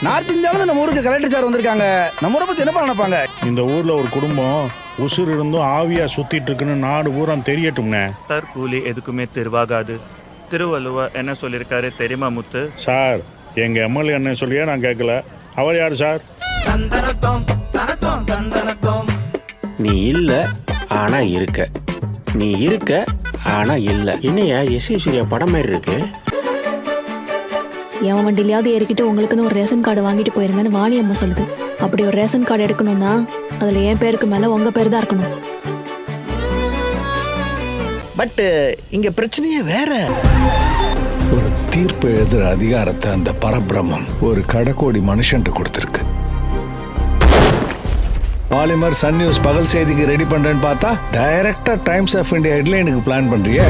North இந்தியாவில நம்ம ஊருக்கு கலெக்டர் சார் வந்திருக்காங்க. நம்ம ஊரை பத்தி என்ன நினைப்பாங்க? இந்த ஊர்ல ஒரு குடும்பம் உசுர் இருந்தும் ஆவியா சுத்திட்டு இருக்குன்னு நாடு பூரா தெரியட்டும்னே. தற்கூலி எதுக்குமே திருவாகாது. திருவள்ளுவர் என்ன சொல்லியிருக்காரு தெரியுமா முத்து? சார், எங்க எம்எல்ஏ என்ன சொல்லியே நான் கேட்கல. அவர் யாரு சார்? நீ இல்ல ஆனா இருக்க, நீ இருக்க ஆனா இல்ல. என்னையா எஸ்ஐ சூர்யா படம் மாதிரி இருக்கு. எவன் வண்டியிலையாவது ஏறிக்கிட்டு உங்களுக்குன்னு ஒரு ரேஷன் கார்டு வாங்கிட்டு போயிருங்கன்னு வாணி அம்மா சொல்லுது. அப்படி ஒரு ரேஷன் கார்டு எடுக்கணும்னா அதுல என் பேருக்கு மேல உங்க பேர் தான் இருக்கணும். பட் இங்க பிரச்சனையே வேற. ஒரு தீர்ப்பு எழுதுற அதிகாரத்தை அந்த பரபிரம்மம் ஒரு கடைக்கோடி மனுஷன்ட்டு கொடுத்துருக்கு. பாலிமர் சன் நியூஸ் பகல் செய்திக்கு ரெடி பண்றேன்னு பார்த்தா டைரக்டா டைம்ஸ் ஆஃப் இந்தியா ஹெட்லைனுக்கு பிளான் பண்றியே.